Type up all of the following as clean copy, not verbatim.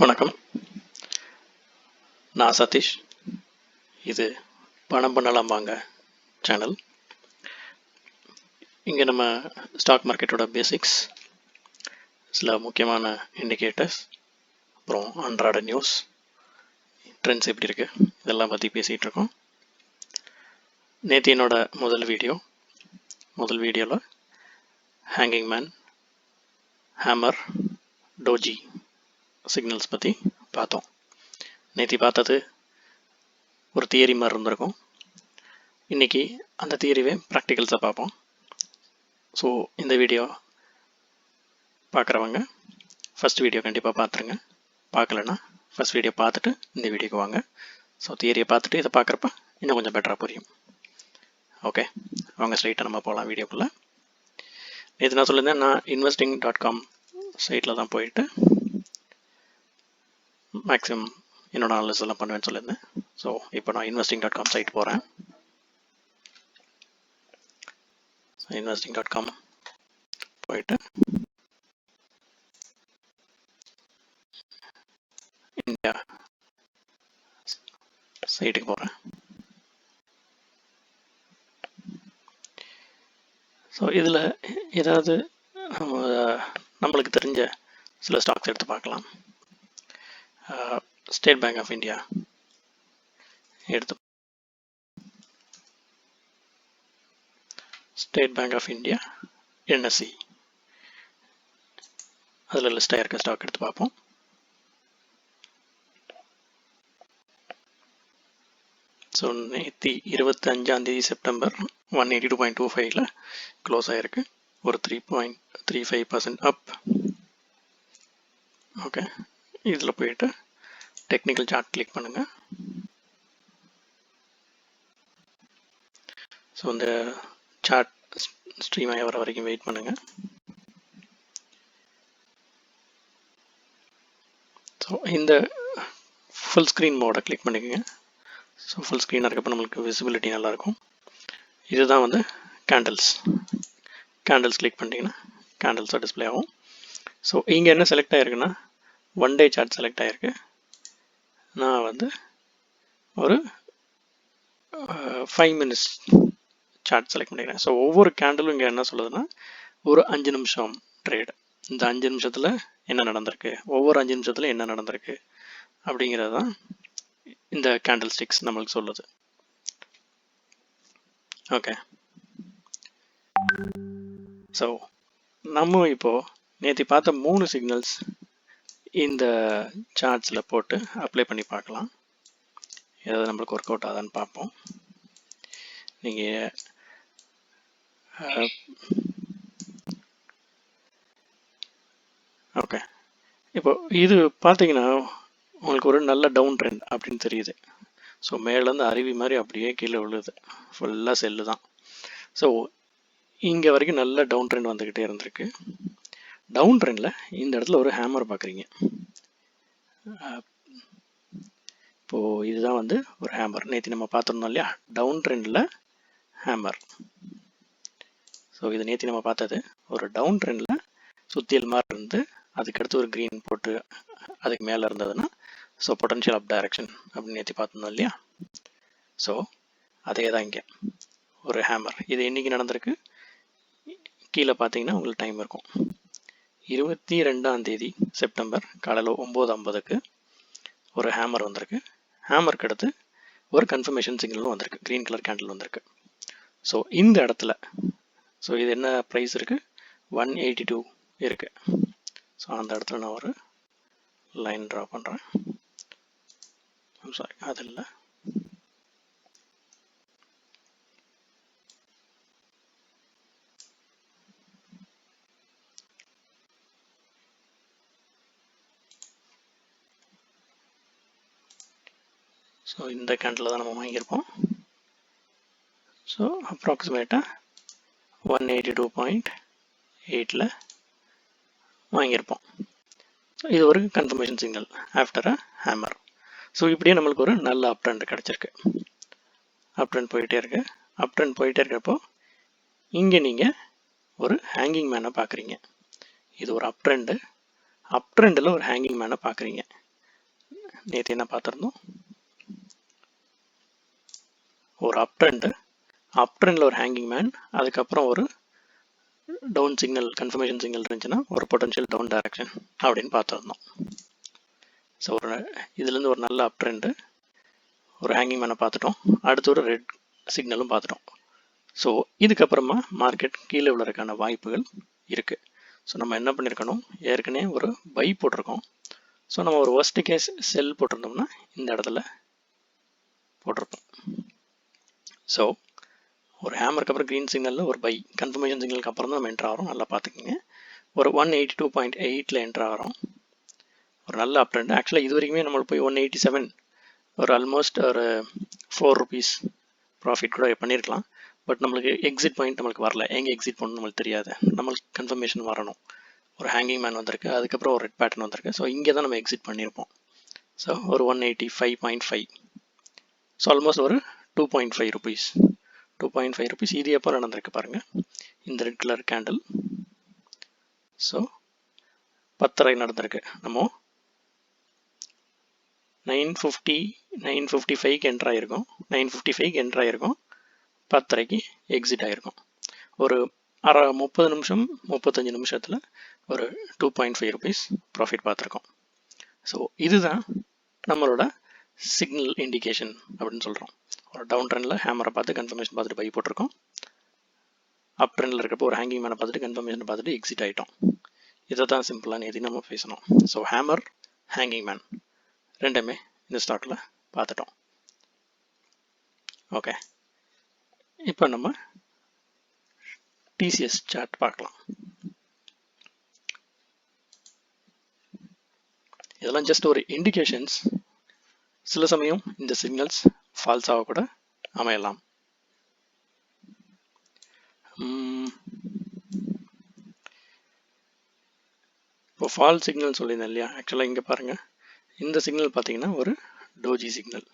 வணக்கம், நான் சதீஷ். இது பணம் பண்ணலாம் வாங்க சேனல். இங்கே நம்ம ஸ்டாக் மார்க்கெட்டோட பேசிக்ஸ், சில முக்கியமான இண்டிகேட்டர்ஸ், அப்புறம் அன்றாட நியூஸ், ட்ரெண்ட்ஸ் எப்படி இருக்குது, இதெல்லாம் பற்றி பேசிகிட்டு இருக்கோம். நேற்று என்னோட முதல் வீடியோவில் hanging man, hammer, doji signals பற்றி பார்த்தோம். நேற்று பார்த்தது ஒரு தியரி மாதிரி இருந்திருக்கும். இன்றைக்கி அந்த தியரிவே ப்ராக்டிகல்ஸை பார்ப்போம். ஸோ இந்த வீடியோ பார்க்குறவங்க ஃபஸ்ட் வீடியோ கண்டிப்பாக பார்த்துருங்க. பார்க்கலன்னா ஃபஸ்ட் வீடியோ பார்த்துட்டு இந்த வீடியோக்கு வாங்க. ஸோ தியரியை பார்த்துட்டு இதை பார்க்குறப்ப இன்னும் கொஞ்சம் பெட்டராக புரியும். ஓகே, அவங்க ஸ்ட்ரைட்டாக நம்ம போகலாம் வீடியோக்குள்ளே. நேற்று நான் சொல்லியிருந்தேன், நான் investing.com சைட்டில் தான் போயிட்டு மேக்ஸிமம் என்னோட அனாலிசிஸ் எல்லாம் பண்ணுவேன்னு சொல்லியிருந்தேன். ஸோ இப்போ நான் investing.com சைட் போகிறேன். investing.com போயிட்டு இந்தியா சைட்டுக்கு போகிறேன். ஸோ இதில் ஏதாவது நம்மளுக்கு தெரிஞ்ச சில ஸ்டாக்ஸ் எடுத்து பார்க்கலாம். ஸ்டேட் பேங்க் ஆஃப் இந்தியா எடுத்து, State Bank of India NSE அதில் லிஸ்ட் ஆகிருக்க ஸ்டாக் எடுத்து பார்ப்போம். ஸோ நேற்று 25 செப்டம்பர் 182.25 க்ளோஸ் ஆகிருக்கு. ஒரு 3.35% அப். ஓகே, இதில் போயிட்டு டெக்னிக்கல் சார்ட் கிளிக் பண்ணுங்கள். ஸோ இந்த சார்ட் ஸ்ட்ரீம் ஆகி வர வரைக்கும் வெயிட் பண்ணுங்கள். ஸோ இந்த ஃபுல் ஸ்க்ரீன் மோடை கிளிக் பண்ணிக்கோங்க. ஸோ ஃபுல் ஸ்க்ரீனாக இருக்கப்போ நம்மளுக்கு விசிபிலிட்டி நல்லாயிருக்கும். இதுதான் வந்து கேண்டில்ஸ் கிளிக் பண்ணிட்டீங்கன்னா கேண்டில்ஸாக டிஸ்பிளே ஆகும். ஸோ இங்கே என்ன செலக்ட் ஆகிருக்குன்னா 1 டே சார்ட் செலக்ட் ஆகிருக்கு. நான் வந்து ஒரு 5 மினிட்ஸ் சார்ட் செலக்ட் பண்ணிக்கிறேன். ஸோ ஒவ்வொரு கேண்டிலும் இங்கே என்ன சொல்லுதுன்னா ஒரு 5 நிமிஷம் ட்ரேடு. இந்த 5 நிமிஷத்தில் என்ன நடந்திருக்கு, ஒவ்வொரு 5 நிமிஷத்தில் என்ன நடந்திருக்கு அப்படிங்கிறது தான் இந்த கேண்டில் ஸ்டிக்ஸ் நம்மளுக்கு சொல்லுது. ஓகே, ஸோ நம்ம இப்போது நேற்று பார்த்த 3 சிக்னல்ஸ் இந்த சார்ட்ஸில் போட்டு அப்ளை பண்ணி பார்க்கலாம். ஏதாவது நம்மளுக்கு ஒர்க் அவுட் ஆகுதான்னு பார்ப்போம். நீங்கள் ஓகே, இப்போ இது பார்த்தீங்கன்னா உங்களுக்கு ஒரு நல்ல டவுன் ட்ரெண்ட் அப்படின்னு தெரியுது. ஸோ மேலேருந்து அருவி மாதிரி அப்படியே கீழே விழுது, ஃபுல்லாக செல்லு தான். ஸோ இங்கே வரைக்கும் நல்ல டவுன் ட்ரெண்ட் வந்துக்கிட்டே இருந்திருக்கு. டவுன் ட்ரெண்டில் இந்த இடத்துல ஒரு ஹேமர் பார்க்குறீங்க. இப்போது இதுதான் வந்து ஒரு ஹேமர். நேற்று நம்ம பார்த்துருந்தோம் இல்லையா, டவுன் ட்ரெண்டில் ஹேமர். ஸோ இது நேற்று நம்ம பார்த்தது ஒரு டவுன் ட்ரெண்டில் சுத்தியல் மாதிரி இருந்து அதுக்கடுத்து ஒரு க்ரீன் போட்டு அதுக்கு மேலே இருந்ததுன்னா ஸோ பொட்டன்ஷியல் அப் டைரக்ஷன் அப்படின்னு நேற்று பார்த்துருந்தோம் இல்லையா. ஸோ அதே தான் இங்கே ஒரு ஹேமர். இது இன்றைக்கி நடந்திருக்கு. கீழே பார்த்தீங்கன்னா உங்களுக்கு டைம் இருக்கும். 22 செப்டம்பர் காலையில் 9:50 ஒரு ஹேமர் வந்திருக்கு. ஹேமருக்கு அடுத்து ஒரு கன்ஃபர்மேஷன் சிக்னலும் வந்திருக்கு, க்ரீன் கலர் கேண்டில் வந்திருக்கு. ஸோ இந்த இடத்துல ஸோ இது என்ன ப்ரைஸ் இருக்குது, 182 இருக்குது. ஸோ அந்த இடத்துல நான் ஒரு லைன் ட்ரா பண்ணுறேன். சாரி, அது இல்லை. ஸோ இந்த கேண்டில் தான் நம்ம வாங்கியிருப்போம். ஸோ அப்ராக்சிமேட்டாக 182.8 வாங்கியிருப்போம். ஸோ இது ஒரு confirmation signal after a hammer. So இப்படியே நம்மளுக்கு ஒரு நல்ல அப் ட்ரெண்ட் கிடச்சிருக்கு. அப் ட்ரெண்ட் போயிட்டே இருக்கு. அப் ட்ரெண்ட் போயிட்டே இருக்கிறப்போ இங்கே நீங்கள் ஒரு ஹேங்கிங் மேனை பார்க்குறீங்க. இது ஒரு அப் ட்ரெண்டில் ஒரு ஹேங்கிங் மேனை பார்க்குறீங்க. நேற்று என்ன பார்த்துருந்தோம், ஒரு அப் ட்ரெண்டில் ஒரு ஹேங்கிங் மேன், அதுக்கப்புறம் ஒரு டவுன் சிக்னல் கன்ஃபர்மேஷன் சிக்னல் இருந்துச்சுன்னா ஒரு பொட்டன்ஷியல் டவுன் டைரக்ஷன் அப்படின்னு பார்த்துருந்தோம். ஸோ இதுலேருந்து ஒரு நல்ல அப் ட்ரெண்டு, ஒரு ஹேங்கிங் மேனை பார்த்துட்டோம், அடுத்து ஒரு ரெட் சிக்னலும் பார்த்துட்டோம். ஸோ இதுக்கப்புறமா மார்க்கெட் கீழே விழுறதுக்கான வாய்ப்புகள் இருக்குது. ஸோ நம்ம என்ன பண்ணியிருக்கணும், ஏற்கனவே ஒரு பை போட்டிருக்கோம். ஸோ நம்ம ஒரு worst கேஸ் செல் போட்டிருந்தோம்னா இந்த இடத்துல போட்டிருப்போம். ஸோ ஒரு ஹேமருக்கு அப்புறம் க்ரீன் சிக்னலில் ஒரு பை கன்ஃபர்மேஷன் சிக்னலுக்கு அப்புறம் தான் நம்ம என்ட்ரு ஆகிறோம். நல்லா பார்த்துக்கிங்க. ஒரு 182.8 என்ட்ரு ஆகிறோம். ஒரு நல்ல அப் ட்ரெண்ட். ஆக்சுவலாக இது வரைக்குமே நம்மளுக்கு போய் 187 ஒரு ஆல்மோஸ்ட் ஒரு 4 rupees ப்ராஃபிட் கூட பண்ணியிருக்கலாம். பட் நம்மளுக்கு எக்ஸிட் பாயிண்ட் நம்மளுக்கு வரல. எங்கே எக்ஸிட் பண்ணணும் நம்மளுக்கு தெரியாது. நம்மளுக்கு கன்ஃபர்மேஷன் வரணும். ஒரு ஹேங்கிங் மேன் வந்திருக்கு, அதுக்கப்புறம் ஒரு ரெட் பேட்டர்ன் வந்திருக்கு. ஸோ இங்கே தான் நம்ம எக்ஸிட் பண்ணியிருப்போம். ஸோ ஒரு 185.5. ஸோ ஆல்மோஸ்ட் ஒரு 2.5 rupees. 2.5 rupees. இது எப்போ நடந்திருக்கு பாருங்கள், இந்த ரெட் கலர் கேண்டில். ஸோ 10:30 நடந்திருக்கு. நம்ம 9:55க்கு என்ட்ரு ஆகிருக்கோம். 9:55க்கு என்ட்ரு ஆகிருக்கோம். 10:30க்கு எக்ஸிட் ஆகிருக்கும். ஒரு 30 நிமிஷம் 35 நிமிஷத்தில் ஒரு 2.5 rupees ப்ராஃபிட் பார்த்துருக்கோம். ஸோ இதுதான் நம்மளோட சிக்னல் இண்டிகேஷன் அப்படின்னு சொல்கிறோம். ஒரு டவுன் ட்ரெண்டில் ஹேமரை பார்த்து கன்ஃபர்மேஷன் பார்த்துட்டு பை போட்டிருக்கோம். அப் ட்ரெண்டில் இருக்கப்போ ஒரு ஹேங்கிங் மேனை பார்த்துட்டு கன்ஃபர்மேஷன் பார்த்துட்டு எக்ஸிட் ஆகிட்டோம். இதை தான் சிம்பிளான எது நம்ம பேசணும். ஸோ ஹேமர், ஹேங்கிங் மேன் ரெண்டுமே இந்த ஸ்டாக்கில் பார்த்துட்டோம். ஓகே, இப்போ நம்ம டிசிஎஸ் சார்ட் பார்க்கலாம். இதெல்லாம் ஜஸ்ட் ஒரு இண்டிகேஷன்ஸ். சில சமயம் இந்த சிக்னல்ஸ் ஃபால்ஸாக கூட அமையலாம். இப்போ ஃபால் சிக்னல் சொல்லியிருந்தேன் இல்லையா, ஆக்சுவலாக இங்கே பாருங்கள், இந்த சிக்னல் பார்த்தீங்கன்னா ஒரு டோஜி சிக்னல்.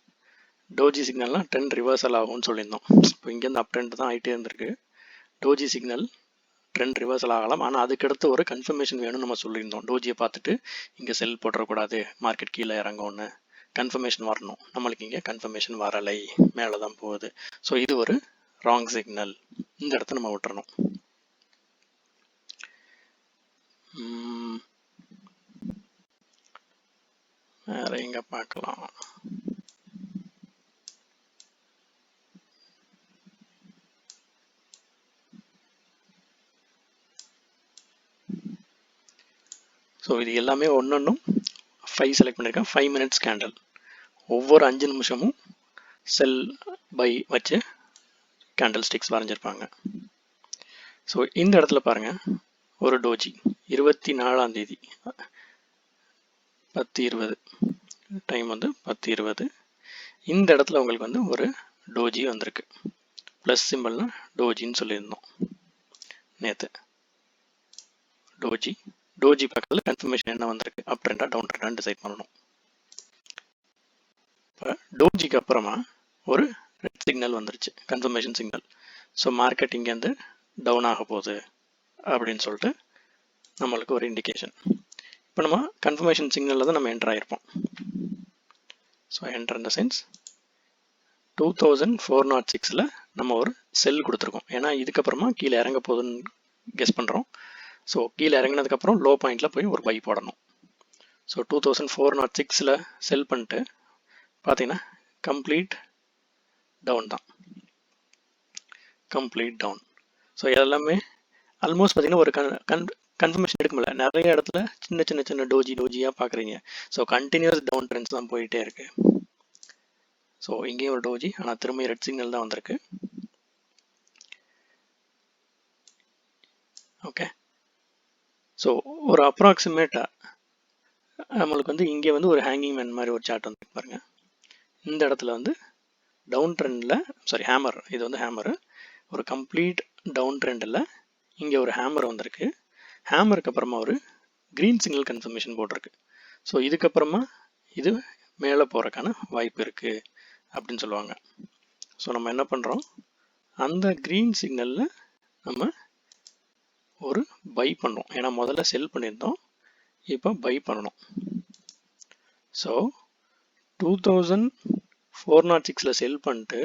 டோஜி சிக்னல்லாம் ட்ரெண்ட் ரிவர்சல் ஆகும்னு சொல்லியிருந்தோம். இப்போ இங்கேருந்து அப் ட்ரெண்ட் தான் ஆகிட்டே இருந்திருக்கு. டோஜி சிக்னல் ட்ரெண்ட் ரிவர்சல் ஆகலாம், ஆனால் அதுக்கடுத்து ஒரு கன்ஃபர்மேஷன் வேணும்னு நம்ம சொல்லியிருந்தோம். டோஜியை பார்த்துட்டு இங்கே செல் போட்டுறக்கூடாது, மார்க்கெட் கீழே இறங்கும்னு கன்ஃபர்மேஷன் வரணும். நம்மளுக்கு இங்கே கன்ஃபர்மேஷன் வரலை, மேலே தான் போகுது. ஸோ இது ஒரு ராங் சிக்னல். இந்த இடத்த நம்ம விட்டுறணும். வேற எங்க பார்க்கலாம். ஸோ இது எல்லாமே ஒன்றும் 5 செலக்ட் பண்ணியிருக்கேன். 5 minutes கேண்டில். ஒவ்வொரு 5 நிமிஷமும் செல் பை வச்சு கேண்டில் ஸ்டிக்ஸ் வரைஞ்சிருப்பாங்க. ஸோ இந்த இடத்துல பாருங்க, ஒரு டோஜி 24ஆம் தேதி 10:20 டைம் வந்து 10:20. இந்த இடத்துல உங்களுக்கு வந்து ஒரு டோஜி வந்திருக்கு. ப்ளஸ் சிம்பிள்னா டோஜின்னு சொல்லியிருந்தோம் நேற்று. டோஜி பக்கத்தில் கன்ஃபர்மேஷன் என்ன வந்திருக்கு, அப் ட்ரெண்டா டவுன் ட்ரெண்டான்னு டிசைட் பண்ணணும். இப்போ டோஜிக்கு அப்புறமா ஒரு ரெட் சிக்னல் வந்துருச்சு, கன்ஃபர்மேஷன் சிக்னல். ஸோ மார்க்கெட் இங்கேருந்து டவுன் ஆக போகுது அப்படின்னு சொல்லிட்டு நம்மளுக்கு ஒரு இண்டிகேஷன். இப்போ நம்ம கன்ஃபர்மேஷன் சிக்னலில் தான் நம்ம என்டர் ஆகிருப்போம். ஸோ என்டர் இந்த சென்ஸ் 2406 நம்ம ஒரு செல் கொடுத்துருக்கோம். ஏன்னா இதுக்கப்புறமா கீழே இறங்க போகுதுன்னு கெஸ் பண்ணுறோம். ஸோ கீழே இறங்கினதுக்கப்புறம் லோ பாயிண்டில் போய் ஒரு பை போடணும். ஸோ 2406 செல் பண்ணிட்டு பார்த்தீங்கன்னா கம்ப்ளீட் டவுன் தான், கம்ப்ளீட் டவுன். ஸோ எல்லாமே ஆல்மோஸ்ட் பார்த்தீங்கன்னா ஒரு கன்ஃபர்மேஷன் எடுக்க முடியல. நிறைய இடத்துல சின்ன சின்ன டோஜியாக பார்க்குறீங்க. ஸோ கண்டினியூஸ் டவுன் ட்ரெண்ட்ஸ் தான் போயிட்டே இருக்கு. ஸோ இங்கேயும் ஒரு டோஜி, ஆனால் திரும்ப ரெட் சிக்னல் தான் வந்திருக்கு. ஓகே, ஸோ ஒரு அப்ராக்சிமேட்டாக நம்மளுக்கு வந்து இங்கே வந்து ஒரு ஹேங்கிங் மேன் மாதிரி ஒரு சார்ட் வந்து பாருங்க. இந்த இடத்துல வந்து டவுன் ட்ரெண்டில் ஹேமர், இது வந்து ஹேமரு, ஒரு கம்ப்ளீட் டவுன் ட்ரெண்டில் இங்கே ஒரு ஹேமர் வந்திருக்கு. ஹேமருக்கு அப்புறமா ஒரு க்ரீன் சிக்னல் கன்ஃபர்மேஷன் போட்டிருக்கு. ஸோ இதுக்கப்புறமா இது மேலே போகிறதுக்கான வாய்ப்பு இருக்குது அப்படின்னு சொல்லுவாங்க. ஸோ நம்ம என்ன பண்ணுறோம், அந்த க்ரீன் சிக்னலில் நம்ம ஒரு பை பண்ணுறோம். ஏன்னா முதல்ல செல் பண்ணியிருந்தோம், இப்போ பை பண்ணணும். ஸோ 2406ல செல் பண்ணிட்டு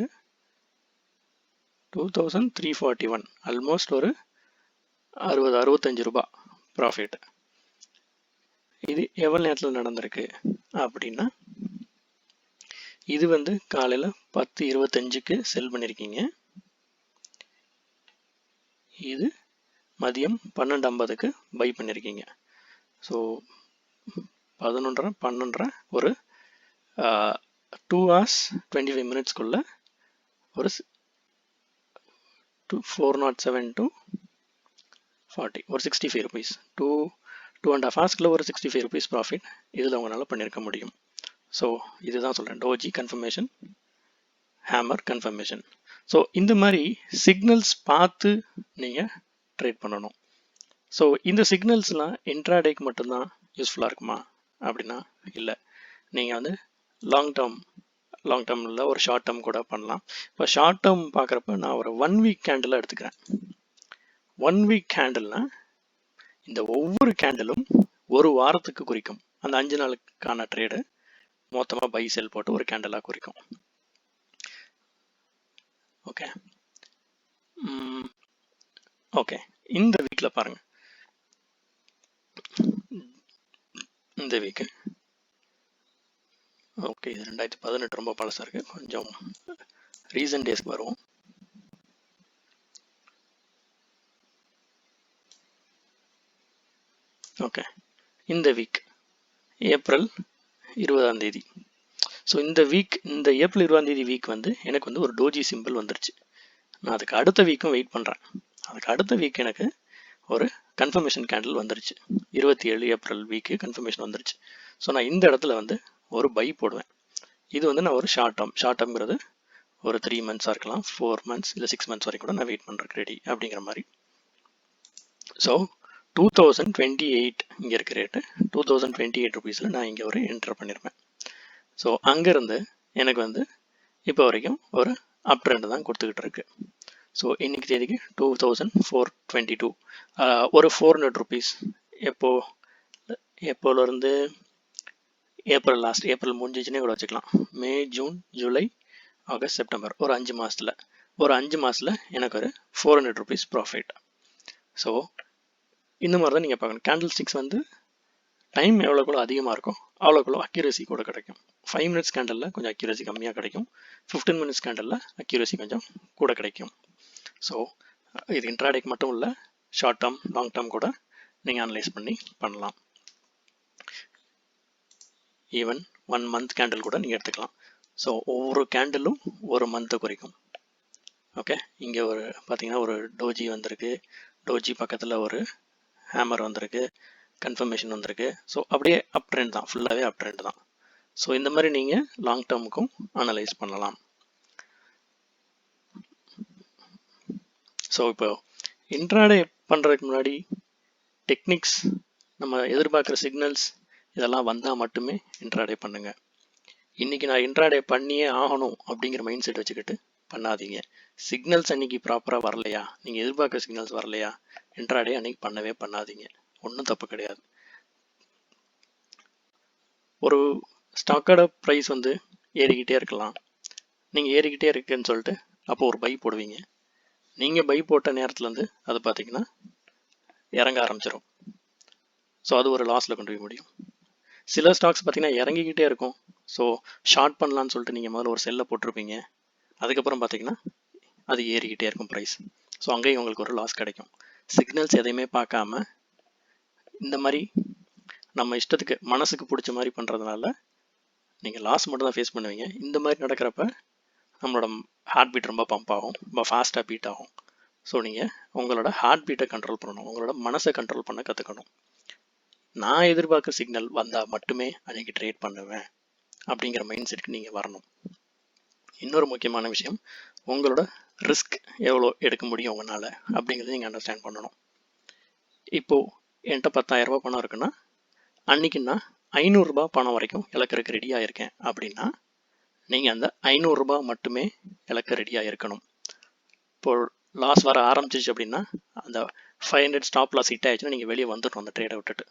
2341 ஆல்மோஸ்ட் ஒரு 65 ரூபாய் ப்ராஃபிட். இது எவ்வளவு நேரத்தில் நடந்திருக்கு அப்படின்னா, இது வந்து காலையில 10:25க்கு செல் பண்ணிருக்கீங்க. இது மதியம் 12:50க்கு பை பண்ணிருக்கீங்க. ஸோ 11:30 12:30 ஒரு 2 hours 25 minutesக்குள்ள ஒரு 407 to 40 ஒரு 65 rupees 2.5 hours ஒரு 65 rupees ப்ராஃபிட் இதில் உங்களால் பண்ணியிருக்க முடியும். ஸோ இதுதான் சொல்கிறேன், doji confirmation, hammer confirmation. So இந்த மாதிரி சிக்னல்ஸ் பார்த்து நீங்கள் ட்ரேட் பண்ணணும். ஸோ இந்த சிக்னல்ஸ்லாம் இன்ட்ராடேக்கு மட்டும்தான் யூஸ்ஃபுல்லாக இருக்குமா அப்படின்னா இல்லை. நீங்கள் வந்து லாங் டேர்மில் ஒரு ஷார்ட் டேர்ம் கூட பண்ணலாம். இப்போ ஷார்ட் டேர்ம் பார்க்குறப்ப நான் ஒரு 1 week கேண்டிலாக எடுத்துக்கிறேன். 1 week கேண்டில்னா இந்த ஒவ்வொரு கேண்டிலும் ஒரு வாரத்துக்கு குறிக்கும். அந்த 5 நாளுக்கான ட்ரேடு மொத்தமாக பை செல் போட்டு ஒரு கேண்டிலாக குறிக்கும். ஓகே ஓகே இந்த வீக்கில் பாருங்கள், இந்த வீக்கு ஓகே இது 2018 ரொம்ப பழசாக இருக்குது. கொஞ்சம் ரீசன்ட் டேஸ்க்கு வருவோம். ஓகே இந்த வீக் ஏப்ரல் 20ஆம் தேதி. ஸோ இந்த ஏப்ரல் 20ஆம் தேதி வீக் வந்து எனக்கு வந்து ஒரு டோஜி சிம்பிள் வந்துருச்சு. நான் அதுக்கு அடுத்த வீக்கும் வெயிட் பண்ணுறேன். அதுக்கு அடுத்த வீக் எனக்கு ஒரு கன்ஃபர்மேஷன் கேண்டில் வந்துருச்சு. 27 ஏப்ரல் வீக்கு கன்ஃபர்மேஷன் வந்துருச்சு. ஸோ நான் இந்த இடத்துல வந்து ஒரு பை போடுவேன். இது வந்து நான் ஒரு ஷார்ட் டேர்ம்ங்கிறது ஒரு 3 months இருக்கலாம், 4 months இல்லை 6 months வரைக்கும் கூட நான் வெயிட் பண்ணுறேன் ரெடி அப்படிங்கிற மாதிரி. ஸோ 2028 இங்கே இருக்க ரேட்டு 2028 rupeesல நான் இங்கே ஒரு என்டர் பண்ணியிருப்பேன். ஸோ அங்கேருந்து எனக்கு வந்து இப்போ வரைக்கும் ஒரு அப் ட்ரெண்ட் தான் கொடுத்துக்கிட்டு இருக்கு. ஸோ இன்னைக்கு தேதிக்கு 2422 ஒரு 400 rupees எப்போலேருந்து ஏப்ரல் முடிஞ்சிச்சுன்னே கூட வச்சுக்கலாம். மே, ஜூன், ஜூலை, ஆகஸ்ட், செப்டம்பர் ஒரு 5 மாதத்தில் எனக்கு ஒரு 400 rupees ப்ராஃபிட். ஸோ இந்த மாதிரி தான் நீங்கள் பார்க்கணும். கேண்டில் ஸ்டிக்ஸ் வந்து டைம் எவ்வளோக்குள்ள அதிகமாக இருக்கும் அவ்வளோக்குள்ள அக்யூரசி கூட கிடைக்கும். 5 minutes கேண்டலில் கொஞ்சம் அக்யூரசி கம்மியாக கிடைக்கும். 15 minutes கேண்டலில் அக்யூரசி கொஞ்சம் கூட கிடைக்கும். ஸோ இது இன்ட்ராடேக்கு மட்டும் இல்லை, ஷார்ட் டேர்ம் லாங் டேர்ம் கூட நீங்கள் அனலைஸ் பண்ணலாம். ஈவன் 1 month கேண்டில் கூட நீங்கள் எடுத்துக்கலாம். ஸோ ஒவ்வொரு கேண்டிலும் ஒரு மந்த்தை குறிக்கும். ஓகே இங்கே ஒரு பார்த்தீங்கன்னா ஒரு டோஜி வந்திருக்கு, டோஜி பக்கத்தில் ஒரு ஹேமர் வந்திருக்கு, கன்ஃபர்மேஷன் வந்திருக்கு. ஸோ அப்படியே அப் ட்ரெண்ட் தான், ஃபுல்லாகவே அப் ட்ரெண்ட் தான். ஸோ இந்த மாதிரி நீங்கள் லாங் டேர்முக்கும் அனலைஸ் பண்ணலாம். ஸோ இப்போ இன்ட்ராடே பண்ணுறதுக்கு முன்னாடி டெக்னிக்ஸ், நம்ம எதிர்பார்க்குற சிக்னல்ஸ் இதெல்லாம் வந்தால் மட்டுமே இன்ட்ராடே பண்ணுங்கள். இன்றைக்கி நான் இன்ட்ராடே பண்ணியே ஆகணும் அப்படிங்கிற மைண்ட் செட் வச்சுக்கிட்டு பண்ணாதீங்க. சிக்னல்ஸ் அன்றைக்கி ப்ராப்பராக வரலையா, நீங்கள் எதிர்பார்க்குற சிக்னல்ஸ் வரலையா, இன்ட்ராடே அன்றைக்கி பண்ணாதீங்க. ஒன்றும் தப்பு கிடையாது. ஒரு ஸ்டாக்கோட ப்ரைஸ் வந்து ஏறிக்கிட்டே இருக்கலாம். நீங்கள் ஏறிக்கிட்டே இருக்குன்னு சொல்லிட்டு அப்போ ஒரு பை போடுவீங்க. நீங்கள் பை போட்ட நேரத்துலேருந்து அது பார்த்தீங்கன்னா இறங்க ஆரம்பிச்சிடும். ஸோ அது ஒரு லாஸில் கொண்டு போய் முடியும். சில ஸ்டாக்ஸ் பார்த்தீங்கன்னா இறங்கிக்கிட்டே இருக்கும். ஸோ ஷார்ட் பண்ணலான்னு சொல்லிட்டு நீங்கள் முதல்ல ஒரு செல்லை போட்டிருப்பீங்க. அதுக்கப்புறம் பார்த்தீங்கன்னா அது ஏறிக்கிட்டே இருக்கும் ப்ரைஸ். ஸோ அங்கேயும் உங்களுக்கு ஒரு லாஸ் கிடைக்கும். சிக்னல்ஸ் எதையுமே பார்க்காம இந்த மாதிரி நம்ம இஷ்டத்துக்கு மனசுக்கு பிடிச்ச மாதிரி பண்ணுறதுனால நீங்கள் லாஸ் மட்டும் தான் ஃபேஸ் பண்ணுவீங்க. இந்த மாதிரி நடக்கிறப்ப நம்மளோட ஹார்ட் பீட் ரொம்ப பம்ப் ஆகும், ரொம்ப ஃபாஸ்ட்டாக பீட் ஆகும். ஸோ நீங்கள் உங்களோட ஹார்ட் பீட்டை கண்ட்ரோல் பண்ணணும், உங்களோட மனசை கண்ட்ரோல் பண்ண கற்றுக்கணும். நான் எதிர்பார்க்குற சிக்னல் வந்தால் மட்டுமே அன்றைக்கி ட்ரேட் பண்ணுவேன் அப்படிங்கிற மைண்ட் செட்டுக்கு நீங்கள் வரணும். இன்னொரு முக்கியமான விஷயம், உங்களோட ரிஸ்க் எவ்வளோ எடுக்க முடியும் உங்களால் அப்படிங்கிறத நீங்கள் அண்டர்ஸ்டாண்ட் பண்ணணும். இப்போது என்கிட்ட 10,000 ரூபா பணம் இருக்குன்னா அன்றைக்கி நான் 500 ரூபா பணம் வரைக்கும் இழக்கிறதுக்கு ரெடியாக இருக்கேன் அப்படின்னா நீங்கள் அந்த 500 ரூபா மட்டுமே இழக்க ரெடியாக இருக்கணும். இப்போது லாஸ் வர ஆரம்பிச்சிச்சு அப்படின்னா அந்த 500 ஸ்டாப் லாஸ் ஹிட் ஆயிடுச்சுன்னா நீங்கள் வெளியே வந்துடணும். அந்த ட்ரேடை விட்டுட்டு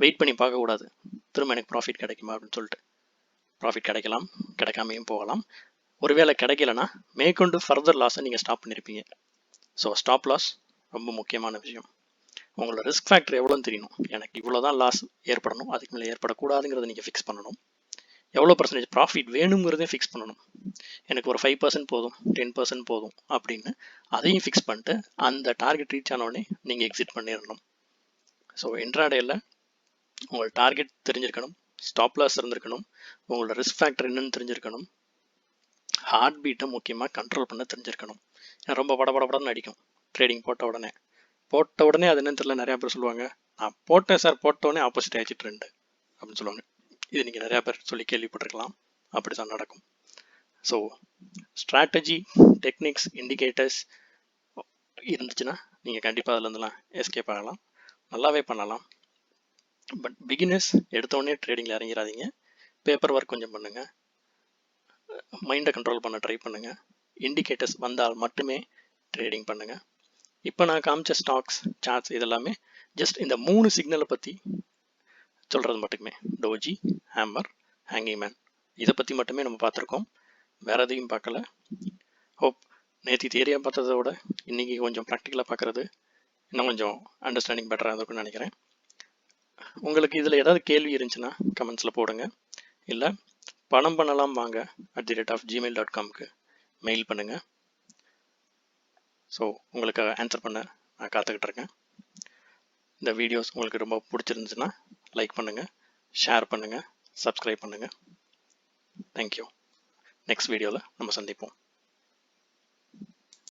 வெயிட் பண்ணி பார்க்கக்கூடாது திரும்ப எனக்கு ப்ராஃபிட் கிடைக்குமா அப்படின்னு சொல்லிட்டு. ப்ராஃபிட் கிடைக்கலாம், கிடைக்காமையும் போகலாம். ஒருவேளை கிடைக்கலனா மேற்கொண்டு ஃபர்தர் லாஸை நீங்கள் ஸ்டாப் பண்ணியிருப்பீங்க. ஸோ ஸ்டாப் லாஸ் ரொம்ப முக்கியமான விஷயம். உங்களோட ரிஸ்க் ஃபேக்டர் எவ்வளோன்னு தெரியணும். எனக்கு இவ்வளோ தான் லாஸ் ஏற்படணும், அதுக்கு மேலே ஏற்படக்கூடாதுங்கிறத நீங்கள் ஃபிக்ஸ் பண்ணணும். எவ்வளோ பர்சன்டேஜ் ப்ராஃபிட் வேணுங்கிறதே ஃபிக்ஸ் பண்ணணும். எனக்கு ஒரு 5% போதும், 10% போதும் அப்படின்னு அதையும் ஃபிக்ஸ் பண்ணிட்டு அந்த டார்கெட் ரீச் ஆனோடனே நீங்கள் எக்ஸிட் பண்ணிடணும். ஸோ இன்ட்ராடேயில் உங்கள் டார்கெட் தெரிஞ்சிருக்கணும், ஸ்டாப் லாஸ் இருந்திருக்கணும், உங்களோட ரிஸ்க் ஃபேக்டர் என்னன்னு தெரிஞ்சிருக்கணும், ஹார்ட் பீட்டை முக்கியமாக கண்ட்ரோல் பண்ண தெரிஞ்சிருக்கணும். ரொம்ப படபடன்னு அடிக்கும் ட்ரேடிங் போட்ட உடனே அது என்னன்னு தெரியல. நிறையா பேர் சொல்லுவாங்க, நான் போட்டேன் சார், போட்டோடனே ஆப்போசிட் ஆயிடுச்சு ட்ரெண்டு அப்படின்னு சொல்லுவாங்க. இது நீங்கள் நிறையா பேர் சொல்லி கேள்விப்பட்டிருக்கலாம். அப்படி தான் நடக்கும். ஸோ ஸ்ட்ராட்டஜி, டெக்னிக்ஸ், இண்டிகேட்டர்ஸ் இருந்துச்சுன்னா நீங்கள் கண்டிப்பாக அதுலேருந்துலாம் எஸ்கேப் ஆகலாம், நல்லாவே பண்ணலாம். பட் பிகினர்ஸ் எடுத்தோடனே ட்ரேடிங்கில் இறங்கிறாதீங்க. பேப்பர் ஒர்க் கொஞ்சம் பண்ணுங்கள், மைண்டை கண்ட்ரோல் பண்ண ட்ரை பண்ணுங்கள். இண்டிகேட்டர்ஸ் வந்தால் மட்டுமே ட்ரேடிங் பண்ணுங்கள். இப்போ நான் காமிச்ச ஸ்டாக்ஸ், சார்ட்ஸ் இதெல்லாமே ஜஸ்ட் இந்த 3 சிக்னலை பற்றி சொல்கிறது மட்டுமே. டோஜி, ஹேமர், ஹேங்கிங் மேன், இதை பற்றி மட்டுமே நம்ம பார்த்துருக்கோம், வேறு எதையும் பார்க்கல. ஹோப் நேற்று தியரியாக பார்த்ததை விட இன்றைக்கி கொஞ்சம் ப்ராக்டிக்கலாக பார்க்குறது இன்னும் கொஞ்சம் அண்டர்ஸ்டாண்டிங் பெட்டராக இருக்கும்னு நினைக்கிறேன். உங்களுக்கு இதில் ஏதாவது கேள்வி இருந்துச்சுன்னா கமெண்ட்ஸில் போடுங்க, இல்லை பணம் பண்ணலாம் வாங்க @gmail.comக்கு மெயில் பண்ணுங்கள். ஸோ உங்களுக்கு ஆன்சர் பண்ண நான் காத்துக்கிட்டு இருக்கேன். இந்த வீடியோஸ் உங்களுக்கு ரொம்ப பிடிச்சிருந்துச்சுன்னா லைக் பண்ணுங்கள், ஷேர் பண்ணுங்கள், சப்ஸ்கிரைப் பண்ணுங்கள். தேங்க்யூ. நெக்ஸ்ட் வீடியோவில் நம்ம சந்திப்போம்.